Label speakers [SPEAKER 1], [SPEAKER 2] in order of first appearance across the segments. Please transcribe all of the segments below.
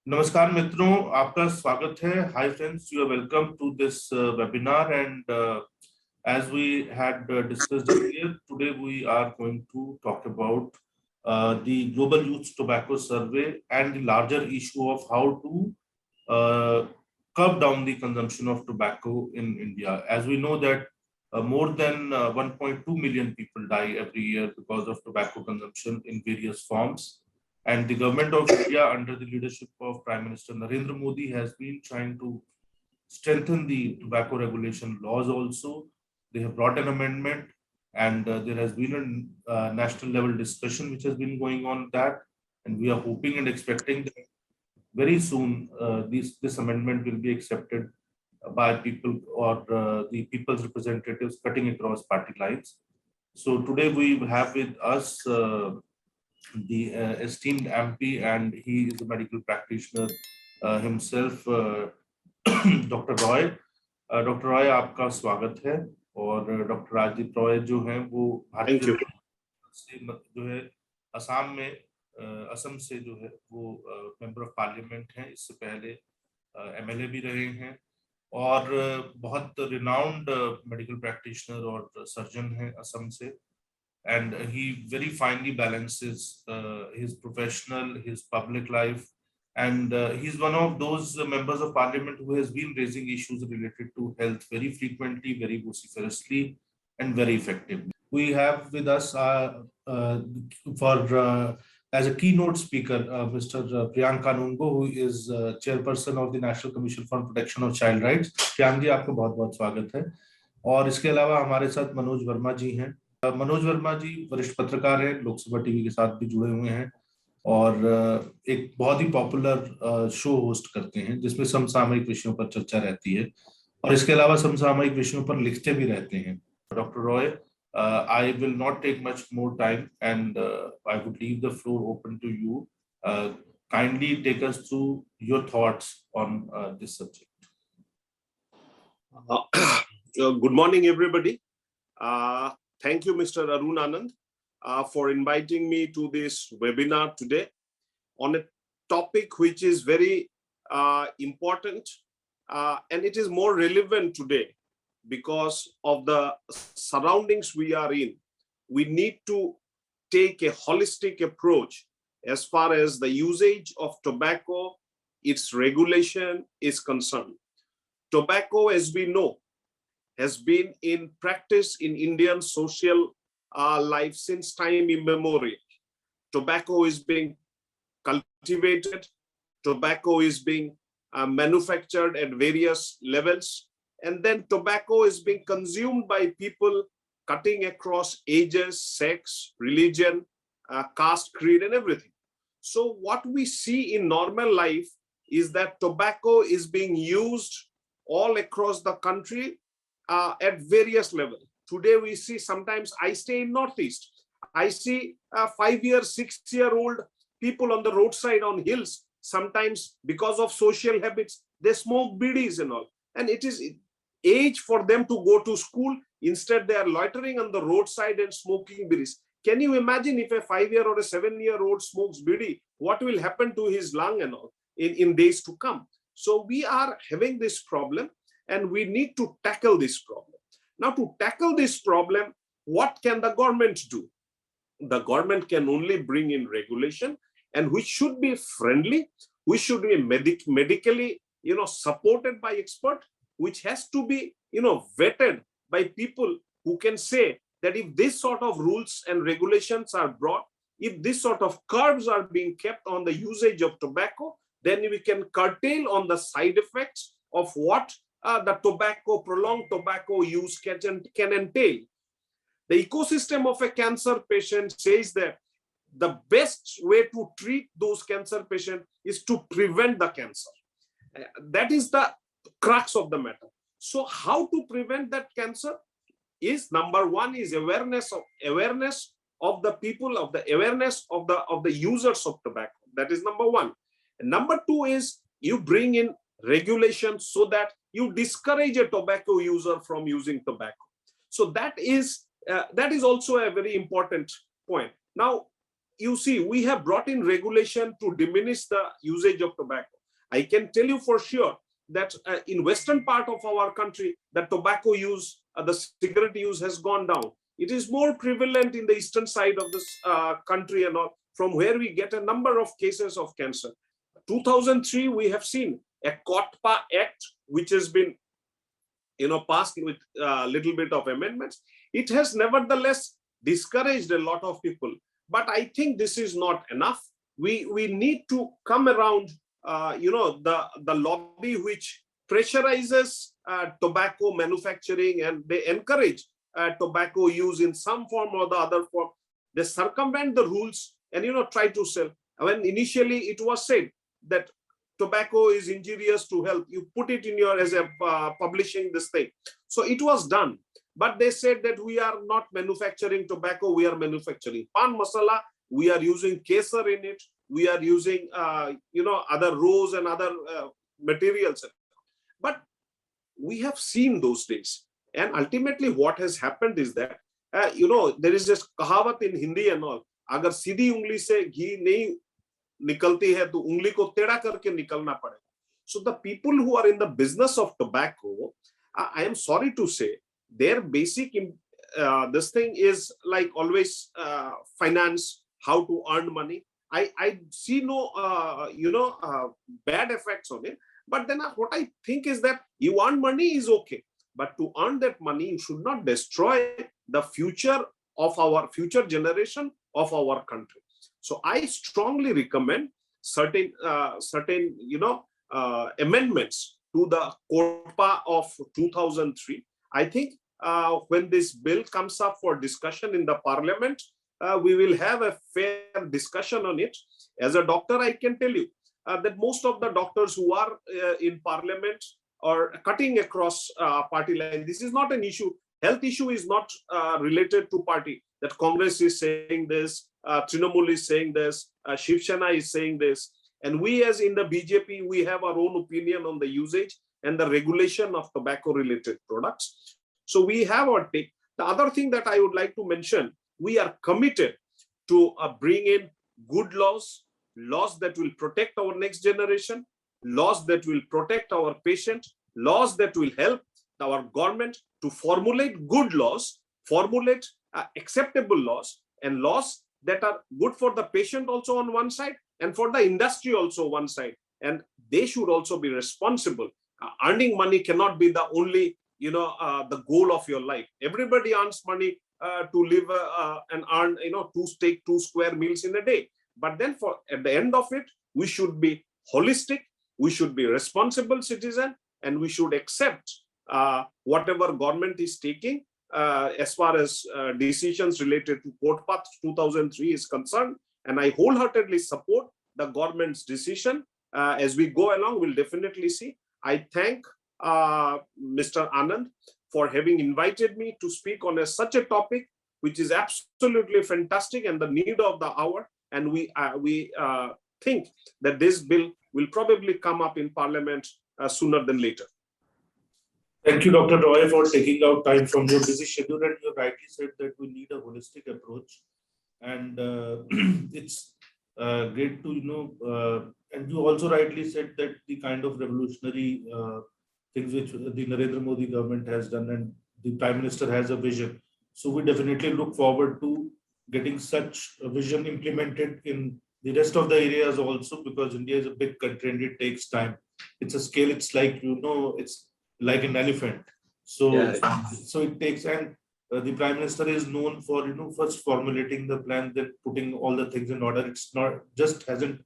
[SPEAKER 1] नमस्कार मित्रों, आपका स्वागत है. Hi friends, you are welcome to this webinar, and as we had discussed earlier, today we are going to talk about the Global Youth Tobacco Survey and the larger issue of how to curb down the consumption of tobacco in India. As we know that more than 1.2 million people die every year because of tobacco consumption in various forms. And the government of India, under the leadership of Prime Minister Narendra Modi, has been trying to strengthen the tobacco regulation laws also. They have brought an amendment, and there has been a national level discussion which has been going on that. And we are hoping and expecting that very soon this amendment will be accepted by people or the people's representatives cutting across party lines. So today we have with us the esteemed MP, and he is a medical practitioner himself, doctor Roy. Doctor Roy, आपका स्वागत है. और doctor Rajdeep Roy जो हैं वो भारतीय से जो है असम में असम से जो है वो मेंबर ऑफ पार्लियामेंट हैं. इससे पहले एमएलए भी रहे हैं और बहुत रिनाउंड मेडिकल प्रैक्टिशनर और सर्जन हैं असम से. And he very finely balances his professional, his public life, and he's one of those members of parliament who has been raising issues related to health very frequently, very vociferously, and very effectively. We have with us for as a keynote speaker Mr. Priyank Kanungo, who is chairperson of the National Commission for Protection of Child Rights. Priyank जी, आपका बहुत बहुत स्वागत है. और इसके अलावा हमारे साथ मनोज वर्मा जी हैं. मनोज वर्मा जी वरिष्ठ पत्रकार हैं, लोकसभा टीवी के साथ भी जुड़े हुए हैं और एक बहुत ही पॉपुलर शो होस्ट करते हैं जिसमें समसामयिक विषयों पर चर्चा रहती है और इसके अलावा समसामयिक विषयों पर लिखते भी रहते हैं. Doctor Roy, I will not take much more time, and I would leave the floor open to you. Kindly take us through your thoughts on this subject.
[SPEAKER 2] Good morning, everybody. Thank you, Mr. Arun Anand, for inviting me to this webinar today on a topic which is very important, and it is more relevant today because of the surroundings we are in. We need to take a holistic approach as far as the usage of tobacco, its regulation is concerned. Tobacco, as we know, has been in practice in Indian social life since time immemorial. Tobacco is being cultivated, tobacco is being manufactured at various levels, and then tobacco is being consumed by people cutting across ages, sex, religion, caste, creed, and everything. So what we see in normal life is that tobacco is being used all across the country at various levels. Today we see, sometimes I stay in Northeast, I see 5-year, 6-year-old people on the roadside on hills. Sometimes because of social habits, they smoke bidis and all. And it is age for them to go to school. Instead, they are loitering on the roadside and smoking bidis. Can you imagine if a 5-year or a 7-year-old smokes bidi, what will happen to his lung and all in days to come? So we are having this problem, and we need to tackle this problem. Now, to tackle this problem, what can the government do? The government can only bring in regulation, and which should be friendly, which should be medically, supported by expert, which has to be, vetted by people who can say that if this sort of rules and regulations are brought, if this sort of curbs are being kept on the usage of tobacco, then we can curtail on the side effects of what the prolonged tobacco use can entail. The ecosystem of a cancer patient says that the best way to treat those cancer patients is to prevent the cancer. That is the crux of the matter. So how to prevent that cancer is, number one, is awareness of the people, of the awareness of the users of tobacco. That is number one. And number two is you bring in regulations so that you discourage a tobacco user from using tobacco. So that is That is also a very important point. Now, you see, we have brought in regulation to diminish the usage of tobacco. I can tell you for sure that in western part of our country, the tobacco use, the cigarette use has gone down. It is more prevalent in the eastern side of this country and all, from where we get a number of cases of cancer. 2003, we have seen a COTPA Act, which has been passed with a little bit of amendments. It has nevertheless discouraged a lot of people. But I think this is not enough. We need to come around, the lobby which pressurizes tobacco manufacturing, and they encourage tobacco use in some form or the other form. They circumvent the rules and try to sell. When initially it was said that tobacco is injurious to health, you put it in your as a publishing this thing. So it was done. But they said that we are not manufacturing tobacco, we are manufacturing pan masala, we are using kesar in it, we are using other rose and other materials. But we have seen those days. And ultimately what has happened is that, there is this kahawat in Hindi and all, agar सीधी उंगली से घी नहीं निकलती है तो उंगली को टेढ़ा करके निकलना पड़ेगा. So the people who are in the business of tobacco, I am sorry to say, their basic this thing is like always finance, how to earn money. I see no bad effects on it. But then what I think is that you earn money is okay, but to earn that money, you should not destroy the future of our future generation of our country. So I strongly recommend certain amendments to the COTPA of 2003. I think when this bill comes up for discussion in the parliament, we will have a fair discussion on it. As a doctor, I can tell you that most of the doctors who are in parliament are cutting across party line. This is not an issue. Health issue is not related to party. That Congress is saying this, Trinamool is saying this, Shiv Sena is saying this. And we as in the BJP, we have our own opinion on the usage and the regulation of tobacco related products. So we have our take. The other thing that I would like to mention, we are committed to bring in good laws, laws that will protect our next generation, laws that will protect our patient, laws that will help our government to formulate good laws, formulate acceptable laws, and laws that are good for the patient also on one side and for the industry also one side. And they should also be responsible. Earning money cannot be the only, the goal of your life. Everybody earns money to live and earn, take 2 square meals in a day. But then at the end of it, we should be holistic, we should be responsible citizen, and we should accept whatever government is taking as far as decisions related to COTPA 2003 is concerned. And I wholeheartedly support the government's decision. As we go along, we'll definitely see. I thank Mr. Anand for having invited me to speak on such a topic, which is absolutely fantastic and the need of the hour. And we think that this bill will probably come up in Parliament sooner than later.
[SPEAKER 1] Thank you, Dr. Roy, for taking out time from your busy schedule. And you rightly said that we need a holistic approach. And it's great to, and you also rightly said that the kind of revolutionary things which the Narendra Modi government has done, and the Prime Minister has a vision. So we definitely look forward to getting such a vision implemented in the rest of the areas also, because India is a big country and it takes time. It's a scale, it's like, it's like an elephant. So, yeah. So it takes, and the Prime Minister is known for, first formulating the plan, then putting all the things in order. It's not just hasn't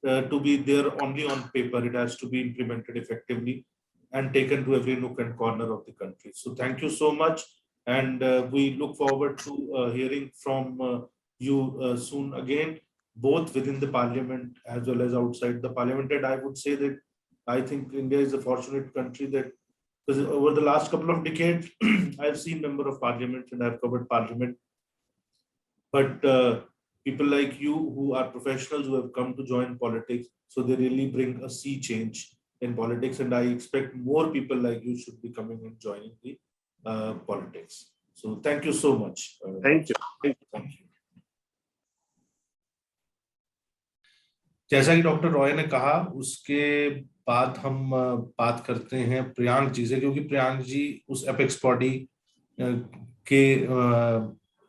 [SPEAKER 1] to be there only on paper. It has to be implemented effectively and taken to every nook and corner of the country. So thank you so much. And we look forward to hearing from you soon again, both within the parliament as well as outside the parliament. And I would say that I think India is a fortunate country that, because over the last couple of decades, I've seen member of parliament and I've covered parliament. But people like you who are professionals who have come to join politics, so they really bring a sea change in politics. And I expect more people like you should be coming and joining the politics. So thank you so much.
[SPEAKER 2] Thank you.
[SPEAKER 1] Thank you. जैसा कि doctor Roy ने कहा, उसके बाद हम बात करते हैं प्रियांक जी से, क्योंकि प्रियांक जी उस एपेक्स बॉडी के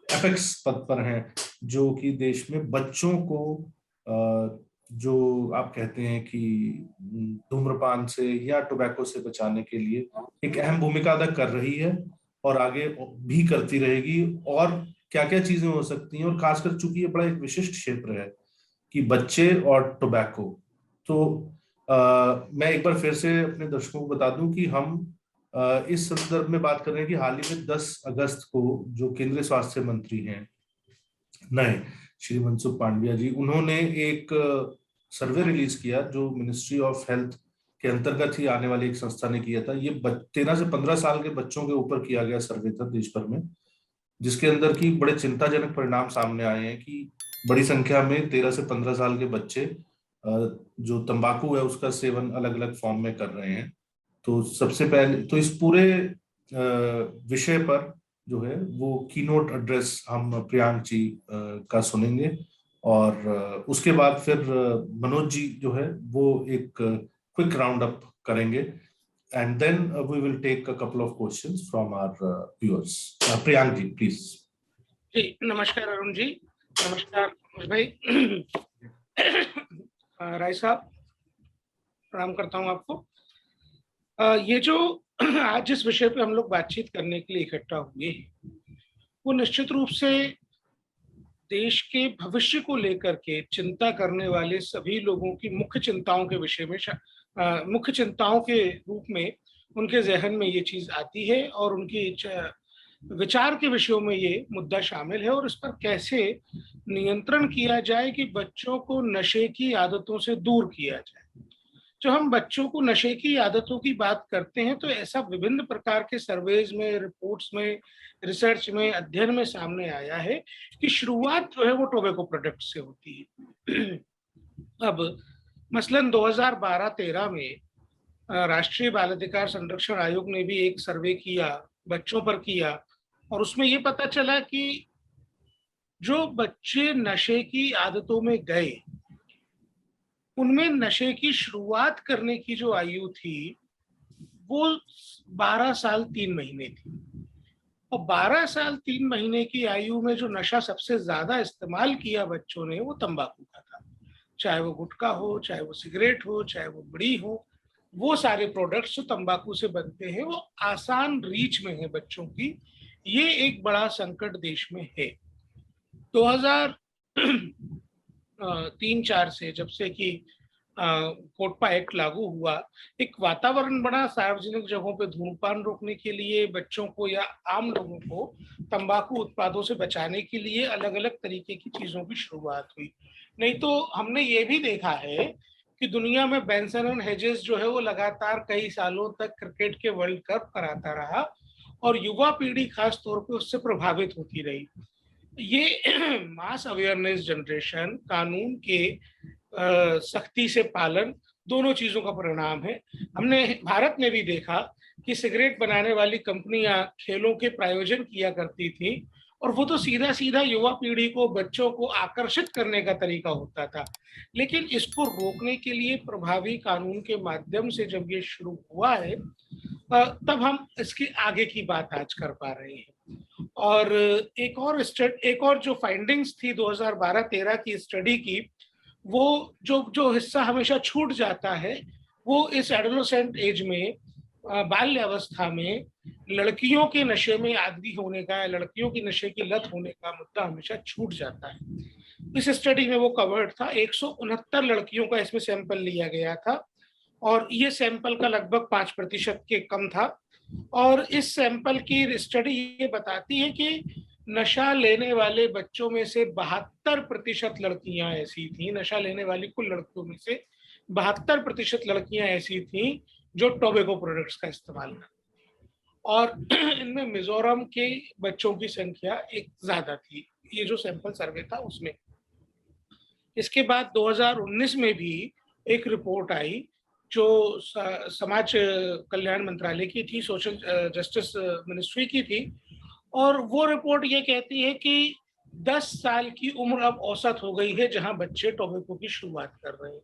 [SPEAKER 1] एपेक्स पद पर हैं जो कि देश में बच्चों को जो आप कहते हैं कि धूम्रपान से या टोबैको से बचाने के लिए एक अहम भूमिका अदा कर रही है और आगे भी करती रहेगी। और क्या क्या चीजें हो सकती हैं, और खासकर चूंकि ये बड़ा एक विशिष्ट क्षेत्र है कि बच्चे और टोबैको, तो मैं एक बार फिर से अपने दर्शकों को बता दूं कि हम इस संदर्भ में बात कर रहे हैं कि हाल ही में 10 अगस्त को जो केंद्रीय स्वास्थ्य मंत्री हैं नए, श्री मनसुख पांडेय जी, उन्होंने एक सर्वे रिलीज किया जो मिनिस्ट्री ऑफ हेल्थ के अंतर्गत ही आने वाली एक संस्था ने किया था। ये 13 से 15 साल के बच्चों के ऊपर किया गया सर्वे था देश भर में, जिसके अंदर की बड़े चिंताजनक परिणाम सामने आए हैं कि बड़ी संख्या में 13 से 15 साल के बच्चे जो तंबाकू है उसका सेवन अलग अलग फॉर्म में कर रहे हैं। तो सबसे पहले तो इस पूरे विषय पर जो है वो कीनोट एड्रेस हम प्रियांक जी का सुनेंगे, और उसके बाद फिर मनोज जी जो है वो एक क्विक राउंड अप करेंगे, and then we will take a couple of questions from our viewers. Priyank ji, please.
[SPEAKER 3] जी नमस्कार अरुण जी, नमस्कार भाई। राय साहब, प्रणाम करता हूं आपको। ये जो आज जिस विषय पे हम लोग बातचीत करने के लिए इकट्ठा हुए हैं, वो निश्चित रूप से देश के भविष्य को लेकर के चिंता करने वाले सभी लोगों की मुख्य चिंताओं के विषय में, मुख्य चिंताओं के रूप में उनके जहन में ये चीज आती है और उनकी विचार के विषयों में ये मुद्दा शामिल है, और इस पर कैसे नियंत्रण किया जाए कि बच्चों को नशे की आदतों से दूर किया जाए। जो हम बच्चों को नशे की आदतों की बात करते हैं तो ऐसा विभिन्न प्रकार के सर्वेज में, रिपोर्ट्स में, रिसर्च में, अध्ययन में सामने आया है कि शुरुआत जो है वो टोबैको प्रोडक्ट से होती है। अब मसलन 2012-13 में राष्ट्रीय बाल अधिकार संरक्षण आयोग ने भी एक सर्वे किया, बच्चों पर किया, और उसमें ये पता चला कि जो बच्चे नशे की आदतों में गए उनमें नशे की शुरुआत करने की जो आयु थी वो 12 साल 3 महीने थी, और 12 साल 3 महीने की आयु में जो नशा सबसे ज्यादा इस्तेमाल किया बच्चों ने वो तंबाकू का था। चाहे वो गुटखा हो, चाहे वो सिगरेट हो, चाहे वो बीड़ी हो, वो सारे प्रोडक्ट्स जो तंबाकू से बनते हैं वो आसान रीच में है बच्चों की। ये एक बड़ा संकट देश में है। 2003-4 से जब से कि कोटपा एक्ट लागू हुआ, एक वातावरण बना सार्वजनिक जगहों पे धूम्रपान रोकने के लिए, बच्चों को या आम लोगों को तंबाकू उत्पादों से बचाने के लिए अलग अलग तरीके की चीजों की शुरुआत हुई। नहीं तो हमने ये भी देखा है कि दुनिया में बेंसन एंड हेजेस जो है वो लगातार कई सालों तक क्रिकेट के वर्ल्ड कप कराता रहा और युवा पीढ़ी खास तौर पे उससे प्रभावित होती रही। ये मास अवेयरनेस जनरेशन, कानून के सख्ती से पालन, दोनों चीजों का परिणाम है। हमने भारत में भी देखा कि सिगरेट बनाने वाली कंपनियां खेलों के प्रायोजन किया करती थी, और वो तो सीधा सीधा युवा पीढ़ी को, बच्चों को आकर्षित करने का तरीका होता था। लेकिन इसको रोकने के लिए प्रभावी कानून के माध्यम से जब ये शुरू हुआ है तब हम इसकी आगे की बात आज कर पा रहे हैं। और एक और जो फाइंडिंग्स थी 2012-13 की स्टडी की, वो जो हिस्सा हमेशा छूट जाता है वो इस एडोलेसेंट एज में, बाल्य अवस्था में लड़कियों के नशे में आदी होने का, लड़कियों की नशे की लत होने का मुद्दा हमेशा छूट जाता है। इस स्टडी में वो कवर्ड था, 169 लड़कियों का इसमें सैंपल लिया गया था, और ये सैंपल का लगभग 5% के कम था। और इस सैंपल की स्टडी ये बताती है कि नशा लेने वाले बच्चों में से 72% लड़कियां ऐसी थी, नशा लेने वाली कुल लड़कियों में से 72% लड़कियां ऐसी थी जो टोबैको प्रोडक्ट्स का इस्तेमाल करती, और इनमें मिजोरम के बच्चों की संख्या एक ज्यादा थी, ये जो सैंपल सर्वे था उसमें। इसके बाद 2019 में भी एक रिपोर्ट आई जो समाज कल्याण मंत्रालय की थी, सोशल जस्टिस मिनिस्ट्री की थी, और वो रिपोर्ट ये कहती है कि 10 साल की उम्र अब औसत हो गई है जहां बच्चे टोबैको की शुरुआत कर रहे हैं।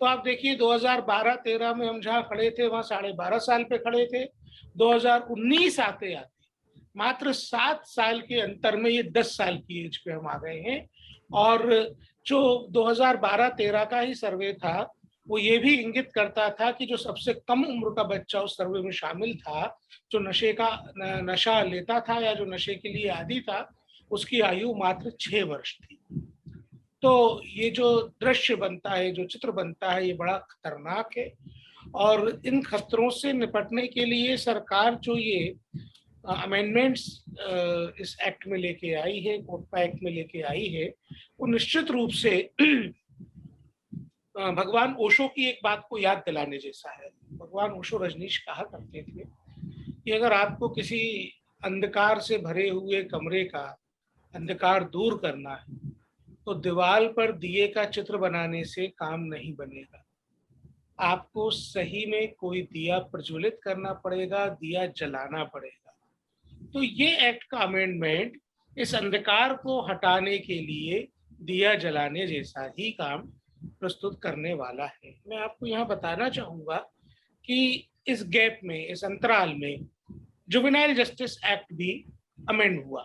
[SPEAKER 3] तो आप देखिए 2012-13 में हम जहां खड़े थे वहां 12.5 साल पे खड़े थे। 2019 आते आते मात्र 7 साल के अंतर में ये 10 साल की एज पे हम आ गए हैं। और जो 2012-13 का ही सर्वे था वो ये भी इंगित करता था कि जो सबसे कम उम्र का बच्चा उस सर्वे में शामिल था, जो नशा लेता था या जो नशे के लिए आदी था, उसकी आयु मात्र 6 वर्ष थी। तो ये जो दृश्य बनता है, जो चित्र बनता है, ये बड़ा खतरनाक है। और इन खतरों से निपटने के लिए सरकार जो ये अमेंडमेंट्स इस एक्ट में लेके आई है, कोटपा एक्ट में लेके आई है, वो निश्चित रूप से भगवान ओशो की एक बात को याद दिलाने जैसा है। भगवान ओशो रजनीश कहा करते थे कि अगर आपको किसी अंधकार से भरे हुए कमरे का अंधकार दूर करना है तो दीवार पर दिए का चित्र बनाने से काम नहीं बनेगा। आपको सही में कोई दिया प्रज्वलित करना पड़ेगा, दिया जलाना पड़ेगा। तो ये एक्ट का अमेंडमेंट इस अंधकार को हटाने के लिए दिया जलाने जैसा ही काम प्रस्तुत करने वाला है। मैं आपको यहाँ बताना चाहूंगा कि इस गैप में, इस अंतराल में जुवेनाइल जस्टिस एक्ट भी अमेंड हुआ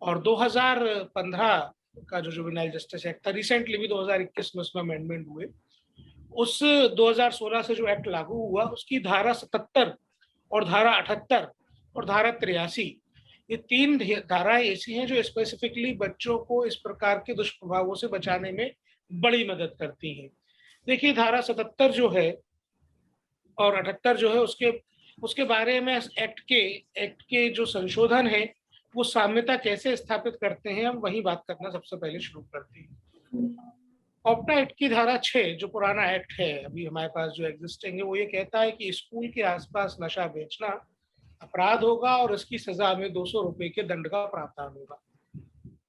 [SPEAKER 3] और 2015 का जो जुवेनाइल जस्टिस एक्ट था, रिसेंटली भी 2021 में उसमें अमेंडमेंट हुए। उस 2016 से जो एक्ट लागू हुआ उसकी धारा 77 और धारा 78 और धारा 83, ये 3 धाराएं ऐसी हैं जो स्पेसिफिकली बच्चों को इस प्रकार के दुष्प्रभावों से बचाने में बड़ी मदद करती हैं। देखिए धारा 77 जो है और 78 जो है उसके बारे में एक्ट के जो संशोधन है वो साम्यता कैसे स्थापित करते हैं, हम वही बात करना सबसे पहले शुरू करते हैं। ऑप्टा एक्ट की धारा 6 जो पुराना एक्ट है अभी हमारे पास जो एग्जिस्टिंग है, वो ये कहता है कि स्कूल के आसपास नशा बेचना अपराध होगा और इसकी सजा में 200 रुपए के दंड का प्रावधान होगा।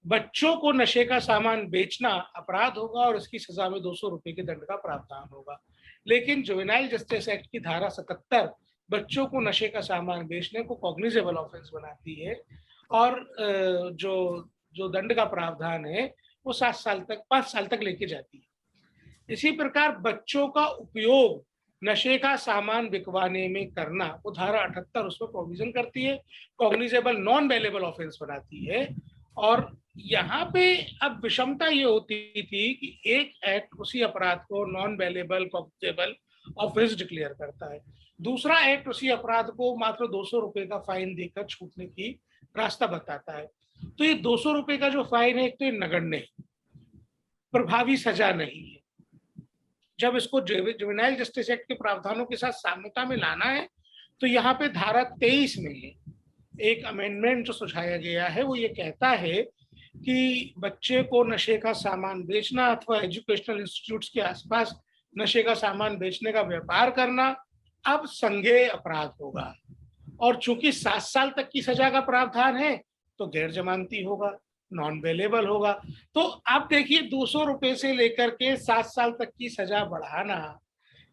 [SPEAKER 3] बच्चों को नशे का सामान बेचना अपराध होगा और इसकी सजा में 200 रुपए के दंड का प्रावधान होगा। लेकिन जुवेनाइल जस्टिस एक्ट की धारा 77 बच्चों को नशे का सामान बेचने को कॉग्निजेबल ऑफेंस बनाती है और जो दंड का प्रावधान है वो 5 साल तक लेके जाती है। इसी प्रकार बच्चों का उपयोग नशे का सामान बिकवाने में करना, वो धारा 78 उसमें प्रोविजन करती है, कॉग्निजेबल नॉन बेलेबल ऑफेंस बनाती है। और यहाँ पे अब विषमता ये होती थी कि एक एक्ट उसी अपराध को non bailable cognizable offence declare करता है, दूसरा एक्ट उसी अपराध को मात्र 200 रुपए का फाइन देकर छूटने की रास्ता बताता है। तो ये 200 रुपए का जो फाइन है, एक तो ये नगण्य है, प्रभावी सजा नहीं है। जब इसको जुवेनाइल जस्टिस एक्ट के प्रावधानों के साथ साम्यता में लाना है तो यहाँ पे धारा 23 में एक अमेंडमेंट जो सुझाया गया है वो ये कहता है कि बच्चे को नशे का सामान बेचना अथवा एजुकेशनल इंस्टीट्यूट्स के आसपास नशे का सामान बेचने का व्यापार करना अब संज्ञेय अपराध होगा और चूंकि 7 साल तक की सजा का प्रावधान है तो गैर जमानती होगा, नॉन बेलेबल होगा। तो आप देखिए 200 रुपए से लेकर के 7 साल तक की सजा बढ़ाना,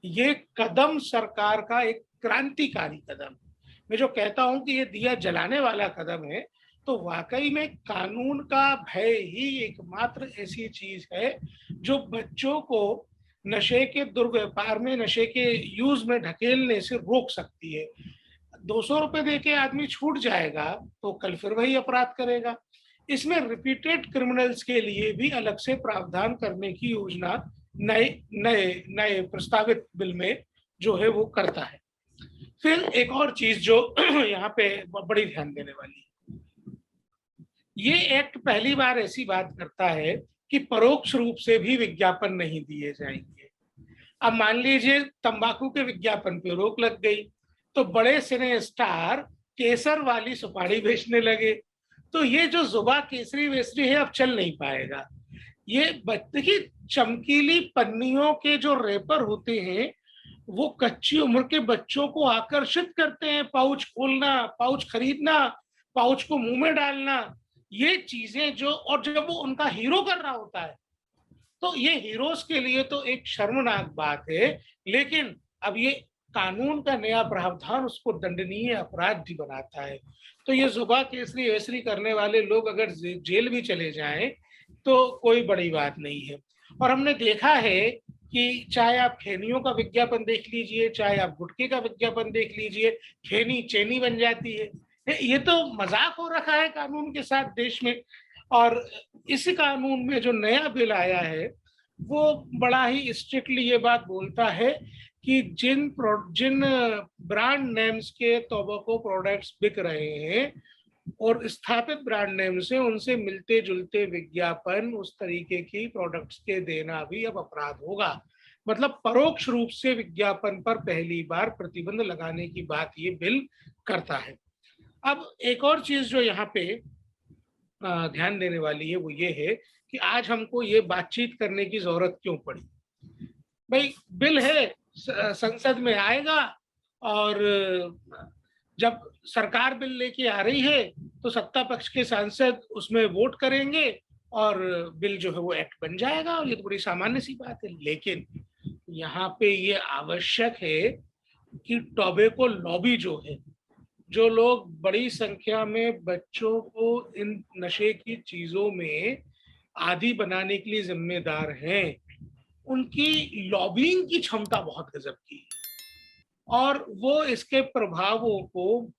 [SPEAKER 3] ये कदम सरकार का एक क्रांतिकारी कदम। मैं जो कहता हूं कि ये दिया जलाने वाला कदम है, तो वाकई में कानून का भय ही एकमात्र ऐसी चीज है जो बच्चों को नशे के दुर्व्यापार में, नशे के यूज में ढकेलने से रोक सकती है। 200 रुपए देके आदमी छूट जाएगा तो कल फिर वही अपराध करेगा। इसमें रिपीटेड क्रिमिनल्स के लिए भी अलग से प्रावधान करने की योजना नए प्रस्तावित बिल में जो है वो करता है। फिर एक और चीज जो यहाँ पे बड़ी ध्यान देने वाली है, ये एक्ट पहली बार ऐसी बात करता है कि परोक्ष रूप से भी विज्ञापन नहीं दिए जाएंगे। अब मान लीजिए तंबाकू के विज्ञापन पे रोक लग गई तो बड़े सिने स्टार केसर वाली सुपारी बेचने लगे, तो ये जो जुबा केसरी वेसरी है अब चल नहीं पाएगा। ये देखिए चमकीली पन्नियों के जो रैपर होते हैं वो कच्ची उम्र के बच्चों को आकर्षित करते हैं। पाउच खोलना, पाउच खरीदना, पाउच को मुंह में डालना, ये चीजें जो, और जब वो उनका हीरो कर रहा होता है तो ये हीरोज के लिए तो एक शर्मनाक बात है। लेकिन अब ये कानून का नया प्रावधान उसको दंडनीय अपराध भी बनाता है। तो ये जुबा केसरी वेसरी करने वाले लोग अगर जेल भी चले जाएं तो कोई बड़ी बात नहीं है। और हमने देखा है कि चाहे आप खैनियों का विज्ञापन देख लीजिए, चाहे आप गुटखे का विज्ञापन देख लीजिए, खैनी चैनी बन जाती है। ये तो मजाक हो रखा है कानून के साथ देश में। और इस कानून में जो नया बिल आया है वो बड़ा ही स्ट्रिक्टली ये बात बोलता है कि जिन ब्रांड नेम्स के टोबैको प्रोडक्ट्स बिक रहे हैं और स्थापित ब्रांड नेम से उनसे मिलते जुलते विज्ञापन उस तरीके की प्रोडक्ट्स के देना भी अब अपराध होगा। मतलब परोक्ष रूप से विज्ञापन पर पहली बार प्रतिबंध लगाने की बात ये बिल करता है। अब एक और चीज जो यहाँ पे ध्यान देने वाली है वो ये है कि आज हमको ये बातचीत करने की जरूरत क्यों पड़ी। भाई बिल है, संसद में आएगा और जब सरकार बिल लेके आ रही है तो सत्ता पक्ष के सांसद उसमें वोट करेंगे और बिल जो है वो एक्ट बन जाएगा और ये तो बड़ी सामान्य सी बात है। लेकिन यहाँ पे ये आवश्यक है कि टोबैको लॉबी जो है, जो लोग बड़ी संख्या में बच्चों को इन नशे की चीजों में आदी बनाने के लिए जिम्मेदार हैं, उनकी लॉबिंग की क्षमता बहुत गजब की है और वो इसके प्रभावों को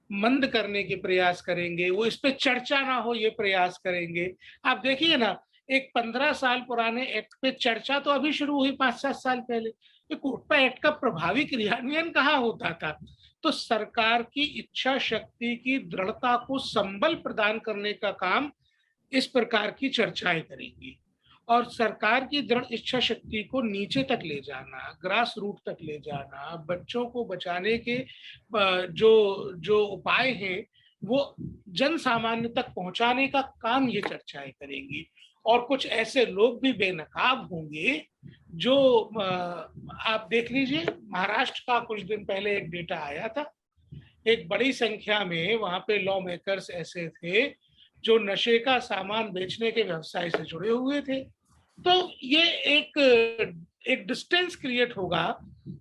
[SPEAKER 3] मंद करने के प्रयास करेंगे, वो इस पे चर्चा ना हो ये प्रयास करेंगे। आप देखिए ना, एक 15 साल पुराने एक्ट पे चर्चा तो अभी शुरू हुई 5-7 साल पहले। ये कोटपा एक्ट का प्रभावी क्रियान्वयन कहाँ होता था? तो सरकार की इच्छा शक्ति की दृढ़ता को संबल प्रदान करने का काम इस प्रकार की चर्चाएं करेंगी और सरकार की दृढ़ इच्छा शक्ति को नीचे तक ले जाना, ग्रास रूट तक ले जाना, बच्चों को बचाने के जो जो उपाय हैं वो जन सामान्य तक पहुंचाने का काम ये चर्चाएं करेंगी। और कुछ ऐसे लोग भी बेनकाब होंगे जो आप देख लीजिए, महाराष्ट्र का कुछ दिन पहले एक डेटा आया था, एक बड़ी संख्या में वहां पे लॉ मेकर्स ऐसे थे जो नशे का सामान बेचने के व्यवसाय से जुड़े हुए थे। तो ये एक डिस्टेंस क्रिएट होगा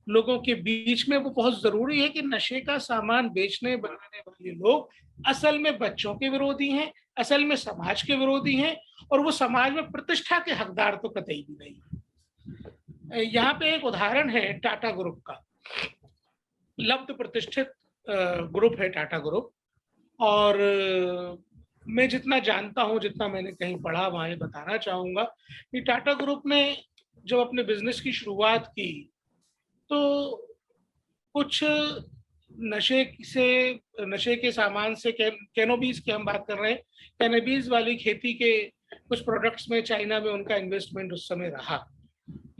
[SPEAKER 3] लोगों के बीच में। वो बहुत जरूरी है कि नशे का सामान बेचने बनाने वाले लोग असल में बच्चों के विरोधी हैं, असल में समाज के विरोधी हैं और वो समाज में प्रतिष्ठा के हकदार तो कतई भी नहीं। यहाँ पे एक उदाहरण है टाटा ग्रुप का। लब्ध प्रतिष्ठित ग्रुप है टाटा ग्रुप और मैं जितना जानता हूँ, जितना मैंने कहीं पढ़ा वहाँ ये बताना चाहूंगा कि टाटा ग्रुप ने जब अपने बिजनेस की शुरुआत की तो कुछ नशे के सामान से कैनोबीज की हम बात कर रहे हैं, कैनोबीज वाली खेती के कुछ प्रोडक्ट्स में चाइना में उनका इन्वेस्टमेंट उस समय रहा।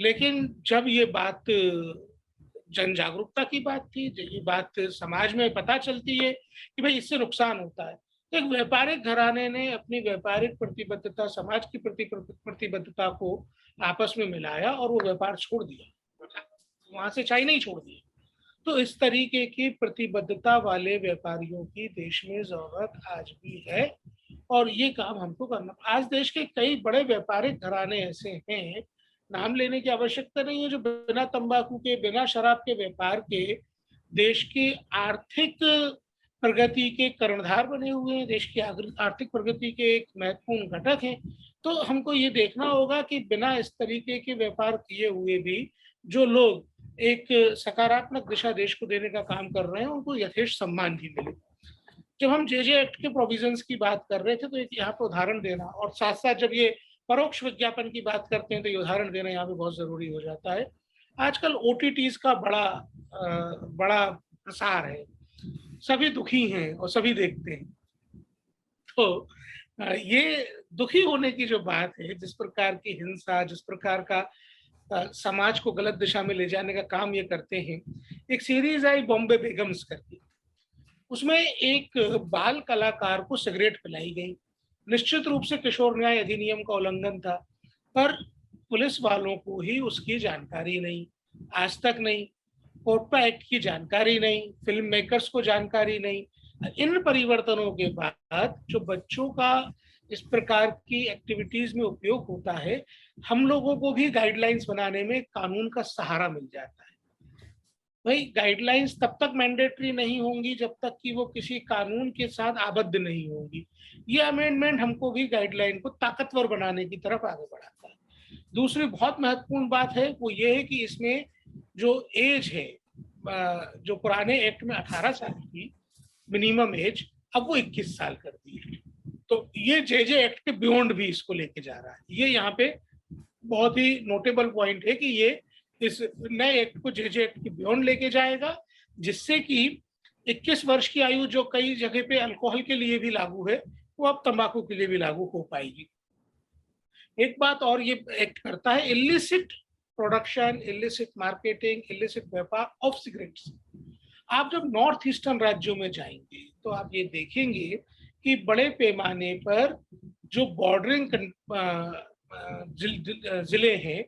[SPEAKER 3] लेकिन जब ये बात जन जागरूकता की बात थी, ये बात समाज में पता चलती है कि भाई इससे नुकसान होता है, एक व्यापारिक घराने ने अपनी व्यापारिक प्रतिबद्धता, समाज की प्रतिबद्धता को आपस में मिलाया और वो व्यापार छोड़ दिया, वहां से चाइना ही छोड़ दिया। तो इस तरीके की प्रतिबद्धता वाले व्यापारियों की देश में जरूरत आज भी है और ये काम हमको करना। आज देश के कई बड़े व्यापारिक घराने ऐसे हैं, नाम लेने की आवश्यकता नहीं है, जो बिना तंबाकू के, बिना शराब के व्यापार के देश की आर्थिक प्रगति के कर्णधार बने हुए हैं, देश की आर्थिक प्रगति के एक महत्वपूर्ण घटक हैं। तो हमको ये देखना होगा कि बिना इस तरीके के व्यापार किए हुए भी जो लोग एक सकारात्मक दिशा देश को देने का काम कर रहे हैं उनको यथेष्ट सम्मान भी मिले। जब हम जेजे एक्ट के प्रोविजंस की बात कर रहे थे तो एक यहाँ पे उदाहरण देना और साथ साथ जब ये परोक्ष विज्ञापन की बात करते हैं तो ये उदाहरण देना यहाँ पे बहुत जरूरी हो जाता है। आजकल OTTs का बड़ा प्रसार है, सभी दुखी हैं और सभी देखते हैं। तो ये दुखी होने की जो बात है, जिस प्रकार की हिंसा, जिस प्रकार का समाज को गलत दिशा में ले जाने का काम ये करते हैं। एक सीरीज आई बॉम्बे बेगम्स करके, उसमें एक बाल कलाकार को सिगरेट पिलाई गई। निश्चित रूप से किशोर न्याय अधिनियम का उल्लंघन था, पर पुलिस वालों को ही उसकी जानकारी नहीं, आज तक नहीं, कोटपा एक्ट की जानकारी नहीं, फिल्म मेकर्स को जानकारी नहीं। इन परिवर्तनों के बाद जो बच्चों का इस प्रकार की एक्टिविटीज में उपयोग होता है, हम लोगों को भी गाइडलाइंस बनाने में कानून का सहारा मिल जाता है। भाई गाइडलाइंस तब तक मैंडेटरी नहीं होंगी जब तक कि वो किसी कानून के साथ आबद्ध नहीं होंगी। ये अमेंडमेंट हमको भी गाइडलाइन को ताकतवर बनाने की तरफ आगे बढ़ाता है। दूसरी बहुत महत्वपूर्ण बात है वो ये है कि इसमें जो एज है, जो पुराने एक्ट में 18 साल की मिनिमम एज, अब वो 21 साल कर दी है। तो ये जे एक्ट के बियॉन्ड भी इसको लेके जा रहा है। ये यहाँ पे बहुत ही नोटेबल पॉइंट है कि ये इस नए एक्ट को जे एक्ट के बियॉन्ड लेके जाएगा, जिससे कि 21 वर्ष की आयु जो कई जगह पे अल्कोहल के लिए भी लागू है, वो अब तंबाकू के लिए भी लागू हो पाएगी। एक बात और ये एक्ट करता है, illicit production, illicit marketing, illicit व्यापार ऑफ सिगरेट्स। आप जब नॉर्थ ईस्टर्न राज्यों में जाएंगे तो आप ये देखेंगे कि बड़े पैमाने पर जो बॉर्डरिंग जिले हैं,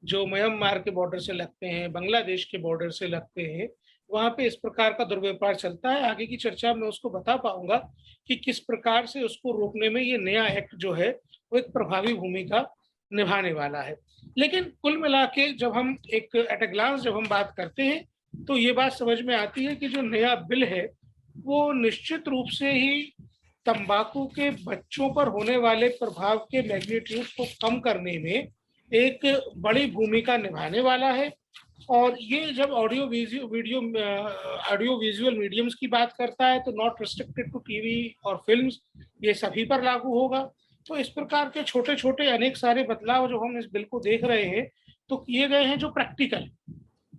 [SPEAKER 3] जो म्यांमार के बॉर्डर से लगते हैं, बांग्लादेश के बॉर्डर से लगते हैं, वहां पे इस प्रकार का दुर्व्यापार चलता है। आगे की चर्चा में उसको बता पाऊंगा कि किस प्रकार से उसको रोकने में ये नया एक्ट जो है वो एक प्रभावी भूमिका निभाने वाला है। लेकिन कुल मिला के जब हम एक एट अ ग्लांस जब हम बात करते हैं तो ये बात समझ में आती है कि जो नया बिल है वो निश्चित रूप से ही तंबाकू के बच्चों पर होने वाले प्रभाव के मैग्नीट्यूड को कम करने में एक बड़ी भूमिका निभाने वाला है। और ये जब ऑडियो विजुअल मीडियम्स की बात करता है तो नॉट रिस्ट्रिक्टेड टू टीवी और फिल्म्स, ये सभी पर लागू होगा। तो इस प्रकार के छोटे छोटे अनेक सारे बदलाव जो हम इस बिल को देख रहे हैं तो किए गए हैं, जो प्रैक्टिकल,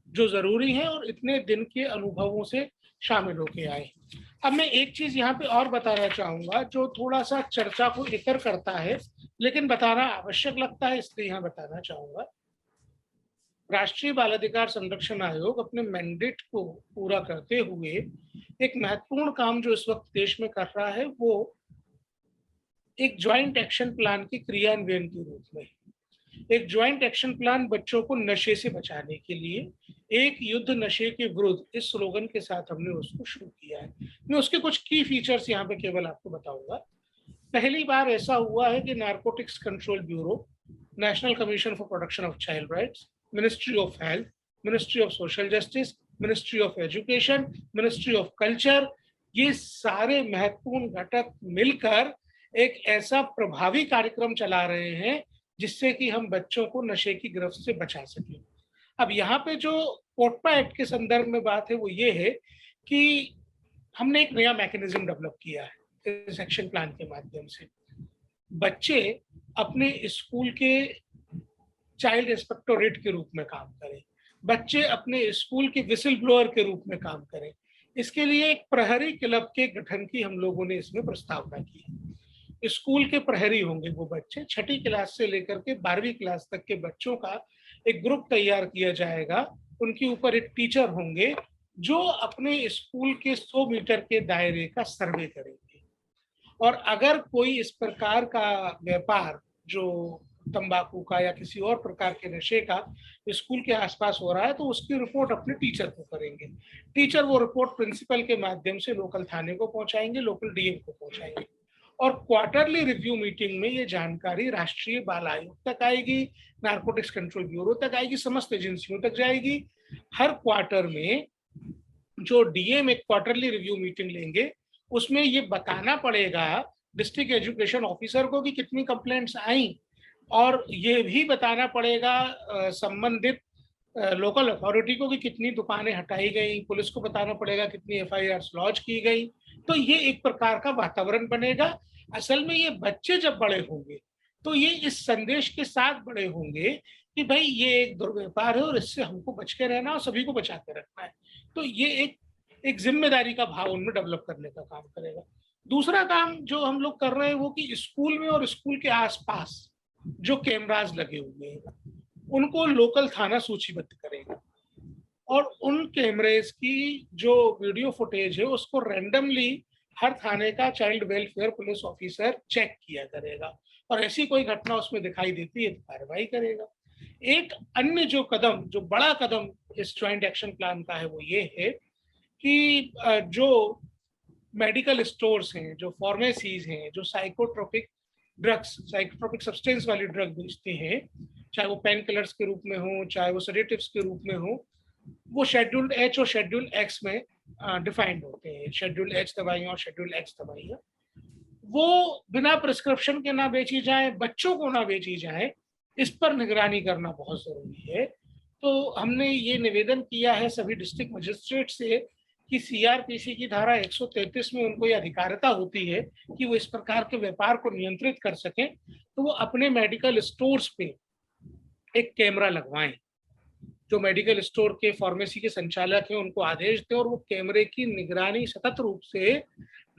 [SPEAKER 3] जो जरूरी है और इतने दिन के अनुभवों से शामिल होके आए। अब मैं एक चीज यहाँ पे और बताना चाहूंगा जो थोड़ा सा चर्चा को इतर करता है लेकिन बताना आवश्यक लगता है, इसलिए यहाँ बताना चाहूंगा। राष्ट्रीय बाल अधिकार संरक्षण आयोग अपने मैंडेट को पूरा करते हुए एक महत्वपूर्ण काम जो इस वक्त देश में कर रहा है वो एक ज्वाइंट एक्शन प्लान के क्रियान्वयन के रूप में, एक ज्वाइंट एक्शन प्लान बच्चों को नशे से बचाने के लिए, एक युद्ध नशे के विरुद्ध, इस स्लोगन के साथ हमने उसको शुरू किया है। मैं उसके कुछ की फीचर्स यहाँ पे केवल आपको बताऊंगा। पहली बार ऐसा हुआ है कि narcotics control bureau, national commission for protection of child rights, ministry of health, ministry of social justice, ministry of education, ministry of culture, ये सारे महत्वपूर्ण घटक मिलकर एक ऐसा प्रभावी कार्यक्रम चला रहे हैं जिससे कि हम बच्चों को नशे की गिरफ्त से बचा सकें। अब यहाँ पे जो कोटपा एक्ट के संदर्भ में बात है वो ये है कि हमने एक नया मैकेनिज्म डेवलप किया है इस एक्शन प्लान के माध्यम से। बच्चे अपने स्कूल के चाइल्ड इंस्पेक्टोरेट के रूप में काम करें, बच्चे अपने स्कूल के विसिल ब्लोअर के रूप में काम करें। इसके लिए एक प्रहरी क्लब के गठन की हम लोगों ने इसमें प्रस्तावना की है। स्कूल के प्रहरी होंगे वो बच्चे, 6ठी क्लास से लेकर के 12वीं क्लास तक के बच्चों का एक ग्रुप तैयार किया जाएगा। उनके ऊपर एक टीचर होंगे जो अपने स्कूल के 100 मीटर के दायरे का सर्वे करेंगे। और अगर कोई इस प्रकार का व्यापार जो तंबाकू का या किसी और प्रकार के नशे का स्कूल के आसपास हो रहा है तो उसकी रिपोर्ट अपने टीचर को करेंगे। टीचर वो रिपोर्ट प्रिंसिपल के माध्यम से लोकल थाने को पहुंचाएंगे, लोकल डीएम को पहुंचाएंगे। और क्वार्टरली रिव्यू मीटिंग में ये जानकारी राष्ट्रीय बाल आयोग तक आएगी, नारकोटिक्स कंट्रोल ब्यूरो तक आएगी, समस्त एजेंसियों तक जाएगी। हर क्वार्टर में जो डीएम एक क्वार्टरली रिव्यू मीटिंग लेंगे उसमें ये बताना पड़ेगा डिस्ट्रिक्ट एजुकेशन ऑफिसर को कि कितनी कंप्लेंट्स आई, और ये भी बताना पड़ेगा संबंधित लोकल अथॉरिटी को कि कितनी दुकानें हटाई गई, पुलिस को बताना पड़ेगा कितनी एफआईआर लॉन्च की गई। तो ये एक प्रकार का वातावरण बनेगा। असल में ये बच्चे जब बड़े होंगे तो ये इस संदेश के साथ बड़े होंगे कि भाई ये एक दुर्व्यापार है और इससे हमको बच के रहना और सभी को बचा के रखना है। तो ये एक जिम्मेदारी का भाव उनमें डेवलप करने का काम करेगा। दूसरा काम जो हम लोग कर रहे हैं वो कि स्कूल में और स्कूल के आसपास जो कैमरास लगे हुए हैं उनको लोकल थाना सूचीबद्ध करेगा और उन कैमरेज की जो वीडियो फुटेज है उसको रैंडमली हर थाने का child welfare police officer check किया करेगा और ऐसी कोई घटना उसमें दिखाई देती है तो कार्रवाई करेगा। एक अन्य जो कदम, जो बड़ा कदम इस ज्वाइंट एक्शन प्लान का है वो ये है कि जो मेडिकल स्टोर्स हैं, जो फार्मेसीज हैं, जो साइकोट्रोपिक ड्रग्स, साइकोट्रोपिक सब्सटेंस वाली ड्रग बेचते हैं, चाहे वो पेन किलर्स के रूप में हो, चाहे वो सेडेटिव्स के रूप में हो, वो शेड्यूल एच और शेड्यूल एक्स में डिफाइंड होते हैं। शेड्यूल एच दवाइयाँ और शेड्यूल एक्स दवाइयाँ वो बिना प्रिस्क्रिप्शन के ना बेची जाए, बच्चों को ना बेची जाए, इस पर निगरानी करना बहुत जरूरी है। तो हमने ये निवेदन किया है सभी डिस्ट्रिक्ट मजिस्ट्रेट से कि सीआरपीसी की धारा 133 में उनको ये अधिकारिता होती है कि वो इस प्रकार के व्यापार को नियंत्रित कर सकें, तो वो अपने मेडिकल स्टोर्स पे एक कैमरा लगवाएं। जो मेडिकल स्टोर के फार्मेसी के संचालक हैं उनको आदेश दें और वो कैमरे की निगरानी सतत रूप से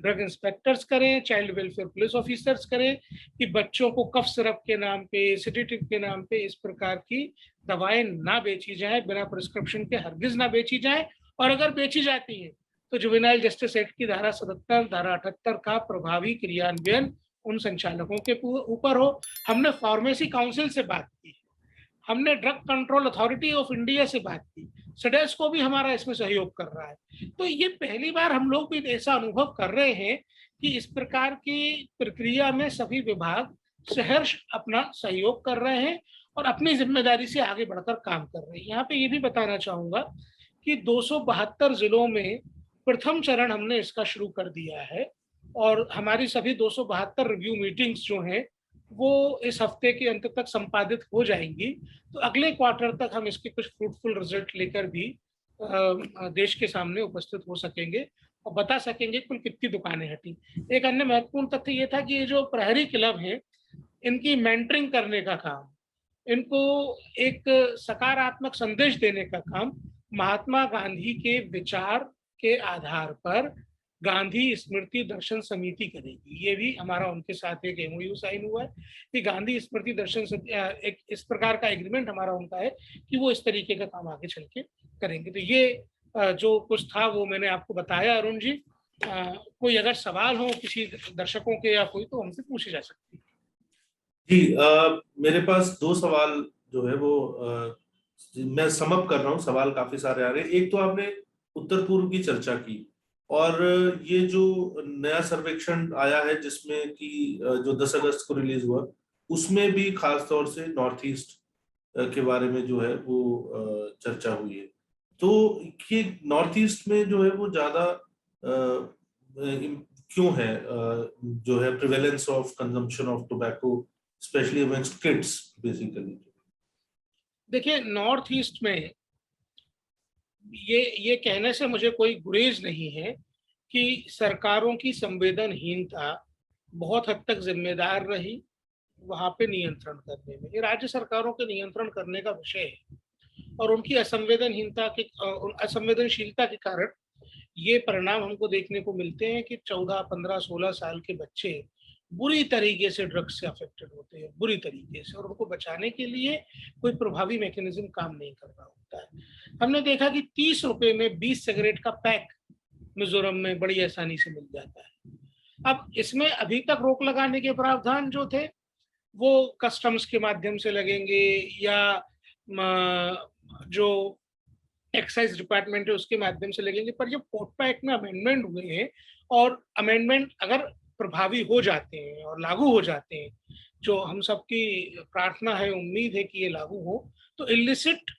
[SPEAKER 3] ड्रग इंस्पेक्टर्स करें, चाइल्ड वेलफेयर पुलिस ऑफिसर्स करें कि बच्चों को कफ सिरप के नाम पे, सेडेटिव के नाम पे इस प्रकार की दवाएं ना बेची जाए, बिना प्रिस्क्रिप्शन के हरगिज ना बेची जाए। और अगर बेची जाती है तो जुवेनाइल जस्टिस एक्ट की धारा 77, धारा 78 का प्रभावी क्रियान्वयन उन संचालकों के ऊपर हो। हमने फार्मेसी काउंसिल से बात की, हमने drug control authority of India से बात की, सडेस को भी हमारा इसमें सहयोग कर रहा है। तो ये पहली बार हम लोग भी ऐसा अनुभव कर रहे हैं कि इस प्रकार की प्रक्रिया में सभी विभाग सहर्ष अपना सहयोग कर रहे हैं और अपनी जिम्मेदारी से आगे बढ़कर काम कर रहे हैं। यहाँ पे ये भी बताना चाहूंगा कि 272 जिलों में प्रथम चरण हमने इसका शुरू कर दिया है और हमारी सभी 272 रिव्यू मीटिंग्स जो हैं वो इस हफ्ते के अंत तक संपादित हो जाएंगी। तो अगले क्वार्टर तक हम इसके कुछ फ्रूटफुल रिजल्ट लेकर भी देश के सामने उपस्थित हो सकेंगे और बता सकेंगे कुल कितनी दुकानें हटी। एक अन्य महत्वपूर्ण तथ्य ये था कि ये जो प्रहरी क्लब हैं, इनकी मेंटरिंग करने का काम, इनको एक सकारात्मक संदेश देने का काम महात्मा गांधी के विचार के आधार पर गांधी स्मृति दर्शन समिति करेगी। ये भी हमारा उनके साथ एक एमओयू साइन हुआ है कि गांधी स्मृति दर्शन एक इस प्रकार का एग्रीमेंट हमारा उनका है कि वो इस तरीके का काम आगे चल के करेंगे। तो ये जो कुछ था वो मैंने आपको बताया। अरुण जी, कोई अगर सवाल हो किसी दर्शकों के या कोई, तो हमसे पूछे जा सकते हैं।
[SPEAKER 1] जी, मेरे पास 2 सवाल जो है वो मैं समअप कर रहा हूँ। सवाल काफी सारे आ रहे हैं। एक तो आपने उत्तर पूर्व की चर्चा की और ये जो नया सर्वेक्षण आया है जिसमें कि जो 10 अगस्त को रिलीज हुआ, उसमें भी खास तौर से नॉर्थ ईस्ट के बारे में जो है वो चर्चा हुई है। तो ये नॉर्थ ईस्ट में जो है वो ज्यादा क्यों है जो है prevalence of consumption of tobacco specially amongst kids basically?
[SPEAKER 3] देखिए, नॉर्थ ईस्ट में ये कहने से मुझे कोई गुरेज नहीं है कि सरकारों की संवेदनहीनता बहुत हद तक जिम्मेदार रही वहां पे नियंत्रण करने में। ये राज्य सरकारों के नियंत्रण करने का विषय है और उनकी असंवेदनशीलता के कारण ये परिणाम हमको देखने को मिलते हैं कि 14, 15, 16 साल के बच्चे बुरी तरीके से ड्रग्स से अफेक्टेड होते हैं, बुरी तरीके से, और उनको बचाने के लिए कोई प्रभावी मैकेनिज्म काम नहीं कर रहा होता है। हमने देखा कि 30 रुपए में 20 सिगरेट का पैक मिजोरम में बड़ी आसानी से मिल जाता है। अब इसमें अभी तक रोक लगाने के प्रावधान जो थे वो कस्टम्स के माध्यम से लगेंगे या जो एक्साइज डिपार्टमेंट है उसके माध्यम से लगेंगे, पर जब कोटपा एक्ट में अमेंडमेंट हुए हैं और अमेंडमेंट अगर प्रभावी हो जाते हैं और लागू हो जाते हैं, जो हम सबकी प्रार्थना है, उम्मीद है कि ये लागू हो, तो इलिसिट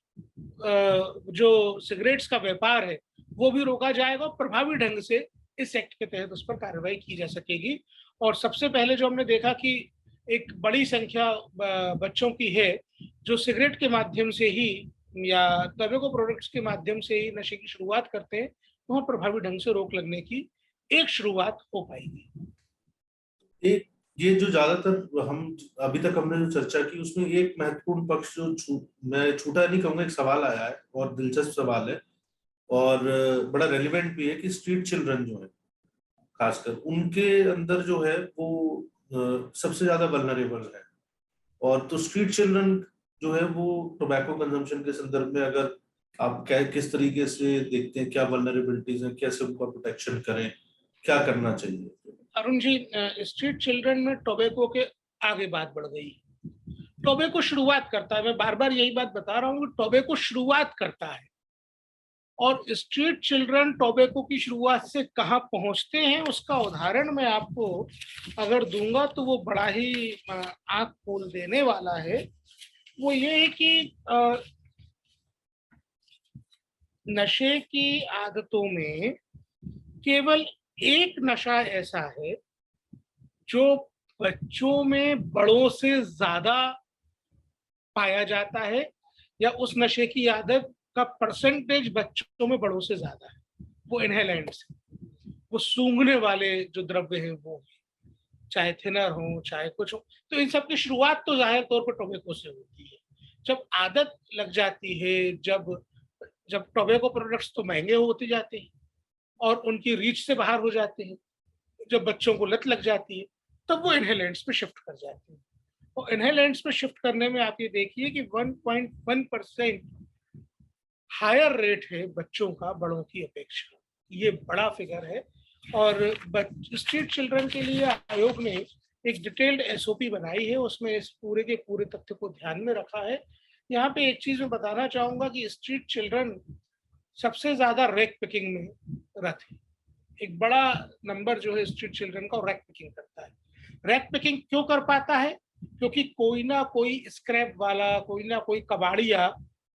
[SPEAKER 3] जो सिगरेट्स का व्यापार है वो भी रोका जाएगा और प्रभावी ढंग से इस एक्ट के तहत उस पर कार्रवाई की जा सकेगी। और सबसे पहले जो हमने देखा कि एक बड़ी संख्या बच्चों की है जो सिगरेट के माध्यम से ही या टबैको प्रोडक्ट्स के माध्यम से ही नशे की शुरुआत करते हैं, तो वहाँ प्रभावी ढंग से रोक लगने की एक शुरुआत हो पाएगी।
[SPEAKER 1] एक ये जो ज्यादातर हम अभी तक हमने जो चर्चा की उसमें एक महत्वपूर्ण पक्ष जो मैं छूटा नहीं कहूंगा, एक सवाल आया है और दिलचस्प सवाल है और बड़ा रेलिवेंट भी है कि स्ट्रीट चिल्ड्रन जो है खासकर उनके अंदर जो है वो सबसे ज्यादा वल्नरेबल है। और तो स्ट्रीट चिल्ड्रन जो है वो टोबैको कंजम्पशन के संदर्भ में अगर आप किस तरीके से देखते हैं, क्या वल्नरेबिलिटीज हैं, कैसे उनका प्रोटेक्शन करें, क्या करना चाहिए?
[SPEAKER 3] अरुण जी, स्ट्रीट चिल्ड्रन में टोबैको के आगे बात बढ़ गई। टोबैको शुरुआत करता है, मैं बार बार यही बात बता रहा हूँ कि टोबैको शुरुआत करता है और स्ट्रीट चिल्ड्रन टोबैको की शुरुआत से कहाँ पहुंचते हैं उसका उदाहरण मैं आपको अगर दूंगा तो वो बड़ा ही आंख खोल देने वाला है। वो ये है कि नशे की आदतों में केवल एक नशा ऐसा है जो बच्चों में बड़ों से ज्यादा पाया जाता है, या उस नशे की आदत का परसेंटेज बच्चों में बड़ों से ज्यादा है। वो इनहेलेंट्स, वो सूंघने वाले जो द्रव्य हैं वो, चाहे थिनर हो चाहे कुछ हो। तो इन सब की शुरुआत तो जाहिर तौर पर टोबैको से होती है। जब आदत लग जाती है, जब जब टोबैको प्रोडक्ट्स तो महंगे होते जाते हैं और उनकी रीच से बाहर हो जाते हैं, जब बच्चों को लत लग जाती है, तब वो इनहेलेंट्स पे शिफ्ट कर जाते हैं। तो इनहेलेंट्स पे शिफ्ट करने में आप ये देखिए कि 1.1% हायर रेट है बच्चों का बड़ों की अपेक्षा। ये बड़ा फिगर है। और स्ट्रीट चिल्ड्रन के लिए आयोग ने एक डिटेल्ड एसओपी बनाई है, उसमें इस पूरे के पूरे तथ्य को ध्यान में रखा है। यहाँ पे एक चीज मैं बताना चाहूंगा कि स्ट्रीट चिल्ड्रन सबसे ज्यादा रैक पिकिंग में रत है। एक बड़ा नंबर जो है स्ट्रीट चिल्ड्रन का रैक पिकिंग करता है। रैक पिकिंग क्यों कर पाता है? क्योंकि कोई ना कोई स्क्रैप वाला, कोई ना कोई कबाड़िया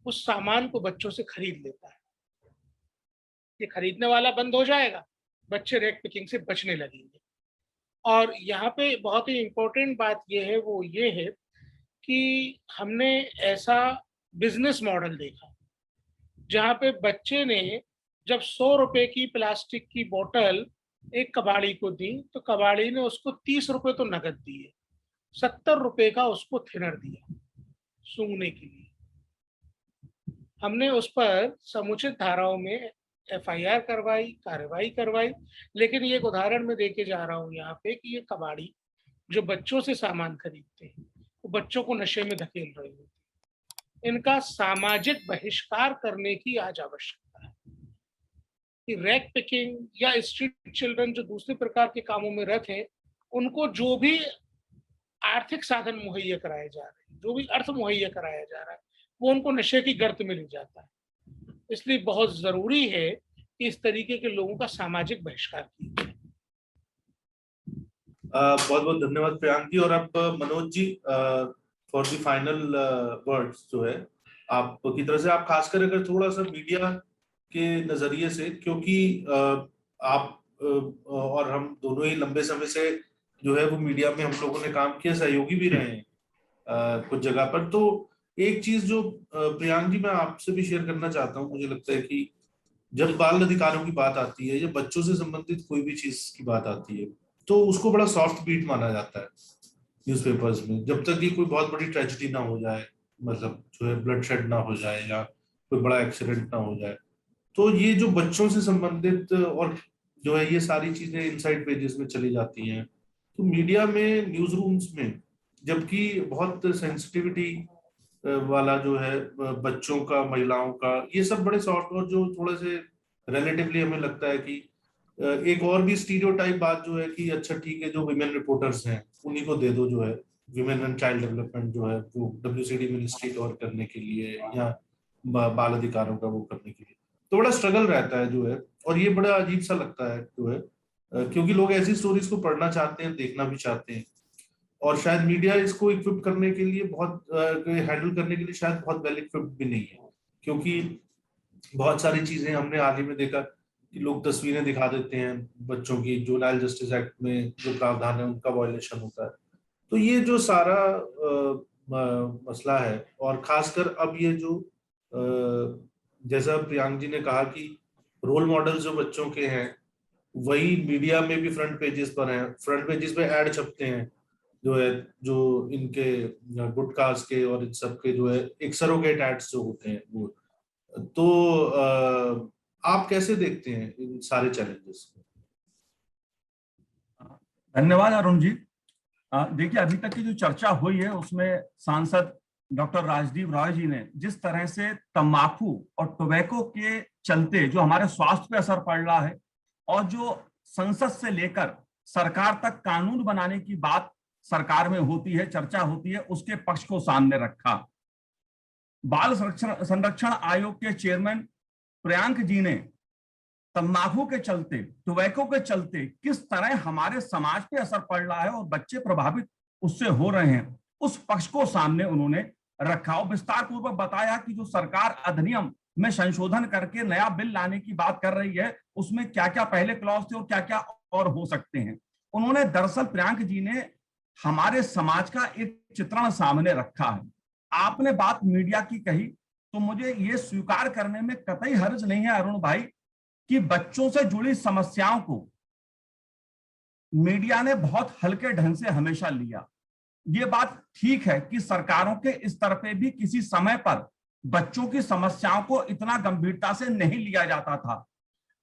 [SPEAKER 3] उस सामान को बच्चों से खरीद लेता है। ये खरीदने वाला बंद हो जाएगा, बच्चे रैक पिकिंग से बचने लगेंगे। और यहाँ पे बहुत ही इम्पोर्टेंट बात ये है, वो ये है कि हमने ऐसा बिजनेस मॉडल देखा जहाँ पे बच्चे ने जब 100 रुपए की प्लास्टिक की बोतल एक कबाड़ी को दी, तो कबाड़ी ने उसको 30 रुपए तो नगद दिए, 70 रुपए का उसको थिनर दिया सूंघने के लिए। हमने उस पर समुचित धाराओं में एफआईआर करवाई, कार्रवाई करवाई, लेकिन ये एक उदाहरण मैं देके जा रहा हूँ यहाँ पे कि ये कबाड़ी जो बच्चों से सामान खरीदते हैं, वो बच्चों को नशे में धकेल रहे होते हैं। इनका सामाजिक बहिष्कार करने की आज आवश्यकता है कि रैक पिकिंग या स्ट्रीट चिल्ड्रन जो दूसरे प्रकार के कामों में रत हैं, उनको जो भी आर्थिक साधन मुहैया कराए जा रहे हैं, जो भी अर्थ मुहैया कराया जा रहा है, वो उनको नशे की गर्त में ले जाता है। इसलिए बहुत जरूरी है कि इस तरीके के लोगों का सामाजिक बहिष्कार किया जाए।
[SPEAKER 1] बहुत बहुत धन्यवाद प्रियांक जी। और अब Manoj ji, for the final words जो है आपकी तरफ से, आप खासकर अगर थोड़ा सा मीडिया के नजरिए से, क्योंकि आप और हम दोनों ही लंबे समय से जो है वो मीडिया में हम लोगों ने काम किया, सहयोगी भी रहे हैं कुछ जगह पर। तो एक चीज जो प्रियांक जी मैं आपसे भी शेयर करना चाहता हूँ, मुझे लगता है कि जब बाल अधिकारों की बात आती है या बच्चों से संबंधित कोई भी चीज की बात आती है, तो उसको बड़ा सॉफ्ट बीट माना जाता है न्यूज़पेपर्स में, जब तक कि कोई बहुत बड़ी ट्रेजेडी ना हो जाए, मतलब जो है ब्लड शेड ना हो जाए या कोई बड़ा एक्सीडेंट ना हो जाए। तो ये जो बच्चों से संबंधित और जो है ये सारी चीजें इनसाइड पेजेस में चली जाती हैं, तो मीडिया में, न्यूज रूम्स में, जबकि बहुत सेंसिटिविटी वाला जो है बच्चों का, महिलाओं का, ये सब बड़े सॉफ्ट और जो थोड़े से रिलेटिवली हमें लगता है कि एक और भी स्टीरियोटाइप बात जो है कि अच्छा ठीक है, जो विमेन रिपोर्टर्स हैं उन्हीं को दे दो, जो है विमेन एंड चाइल्ड डेवलपमेंट जो है वो WCD मिनिस्ट्री और करने के लिए या बाल अधिकारों का वो करने के लिए। तो बड़ा स्ट्रगल रहता है जो है, और ये बड़ा अजीब सा लगता है जो है, क्योंकि लोग ऐसी स्टोरीज को पढ़ना चाहते हैं, देखना भी चाहते हैं, और शायद मीडिया इसको इक्विप करने के लिए बहुत हैंडल करने के लिए शायद बहुत वेल इक्विप्ड भी नहीं है, क्योंकि बहुत सारी चीजें हमने हाल ही में देखा कि लोग तस्वीरें दिखा देते हैं बच्चों की, जुवेनाइल जस्टिस एक्ट में जो प्रावधान है उनका वायलेशन होता है। तो ये जो सारा मसला है, और खासकर अब ये जो जैसा प्रियांक जी ने कहा कि रोल मॉडल जो बच्चों के हैं वही मीडिया में भी फ्रंट पेजेस पर हैं, फ्रंट पेजेस पे ऐड छपते हैं जो है, जो इनके गुटकास के और इन सब के जो है एक सरोगेट एड्स जो होते हैं वो। तो आप कैसे देखते हैं इन सारे चैलेंजेस को?
[SPEAKER 4] धन्यवाद अरुण जी। देखिए, अभी तक की जो चर्चा हुई है उसमें सांसद डॉक्टर राजदीप रॉय जी ने जिस तरह से तंबाकू और टोबैको के चलते जो हमारे स्वास्थ्य पे असर पड़ रहा है, और जो संसद से लेकर सरकार तक कानून बनाने की बात सरकार में होती है, चर्चा होती है, उसके पक्ष को सामने रखा। बाल संरक्षण आयोग के चेयरमैन प्रियांक जी ने तंबाकू के चलते, टोबैको के चलते किस तरह हमारे समाज पे असर पड़ रहा है और बच्चे प्रभावित उससे हो रहे हैं, उस पक्ष को सामने उन्होंने रखा और विस्तार पूर्वक बताया कि जो सरकार अधिनियम में संशोधन करके नया बिल लाने की बात कर रही है, उसमें क्या क्या पहले क्लॉज थे और क्या क्या और हो सकते हैं। उन्होंने दरअसल प्रियंक जी ने हमारे समाज का एक चित्रण सामने रखा है। आपने बात मीडिया की कही तो मुझे ये स्वीकार करने में कतई हर्ज नहीं है अरुण भाई कि बच्चों से जुड़ी समस्याओं को मीडिया ने बहुत हल्के ढंग से हमेशा लिया। ये बात ठीक है कि सरकारों के स्तर पे भी किसी समय पर बच्चों की समस्याओं को इतना गंभीरता से नहीं लिया जाता था।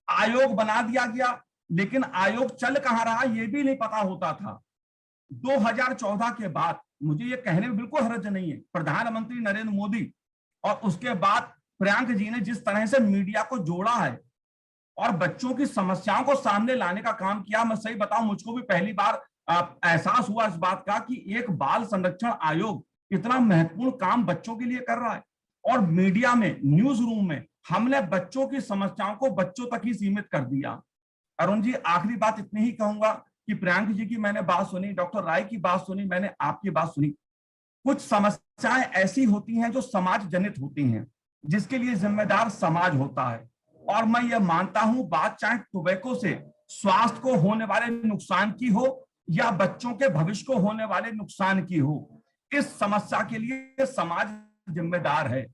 [SPEAKER 4] आयोग बना दिया गया, लेकिन आयोग चल कहां रहा ये भी नहीं पता होता था। 2014 के बाद, मुझे ये कहने में बिल्कुल हर्ज नहीं है, प्रधानमंत्री नरेंद्र मोदी और उसके बाद प्रियंक जी ने जिस तरह से मीडिया को जोड़ा है और बच्चों की समस्याओं को सामने लाने का काम किया, मैं सही बताऊं मुझको भी पहली बार एहसास हुआ इस बात का कि एक बाल संरक्षण आयोग इतना महत्वपूर्ण काम बच्चों के लिए कर रहा है। और मीडिया में, न्यूज रूम में हमने बच्चों की समस्याओं को बच्चों तक ही सीमित कर दिया। अरुण जी, आखिरी बात इतनी ही कहूंगा कि प्रियंक जी की मैंने बात सुनी, डॉक्टर राय की बात सुनी, मैंने आपकी बात सुनी। कुछ समस्याएं ऐसी होती हैं जो समाज जनित होती हैं, जिसके लिए जिम्मेदार समाज होता है। और मैं ये मानता हूं, बात चाहे टोबैको से स्वास्थ्य को होने वाले नुकसान की हो या बच्चों के भविष्य को होने वाले नुकसान की हो, इस समस्या के लिए समाज जिम्मेदार है।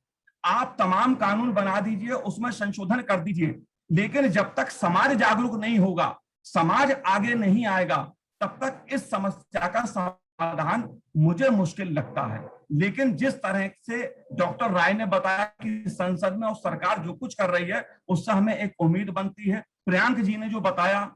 [SPEAKER 4] आप तमाम कानून बना दीजिए, उसमें संशोधन कर दीजिए, लेकिन जब तक समाज जागरूक नहीं होगा, समाज आगे नहीं आएगा, तब तक इस समस्या का समाधान मुझे मुश्किल लगता है। लेकिन जिस तरह से डॉक्टर राय ने बताया कि संसद में और सरकार जो कुछ कर रही है, उससे हमें एक उम्मीद बनती है। प्रियंक जी ने जो बताया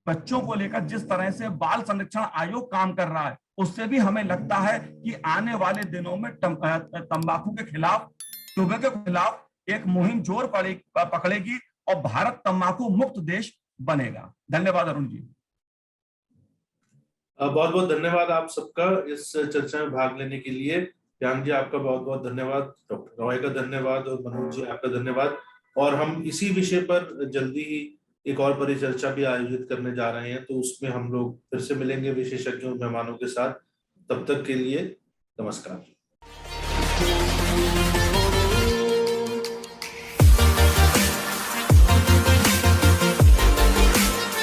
[SPEAKER 4] बच्चों को लेकर जिस तरह से बाल संरक्षण आयोग काम कर रहा है, उससे भी हमें लगता है कि आने वाले दिनों में तंबाकू के खिलाफ, टोबैको के खिलाफ एक मुहिम जोर पकड़ेगी और भारत तंबाकू मुक्त देश बनेगा। धन्यवाद अरुण जी।
[SPEAKER 1] बहुत बहुत धन्यवाद आप सबका इस चर्चा में भाग लेने के लिए। प्रियंक जी आपका बहुत बहुत धन्यवाद, डॉक्टर रॉय का धन्यवाद और मनोज जी आपका धन्यवाद। और हम इसी विषय पर जल्दी ही एक और परिचर्चा भी आयोजित करने जा रहे हैं, तो उसमें हम लोग फिर से मिलेंगे विशेषज्ञों मेहमानों के साथ। तब तक के लिए नमस्कार।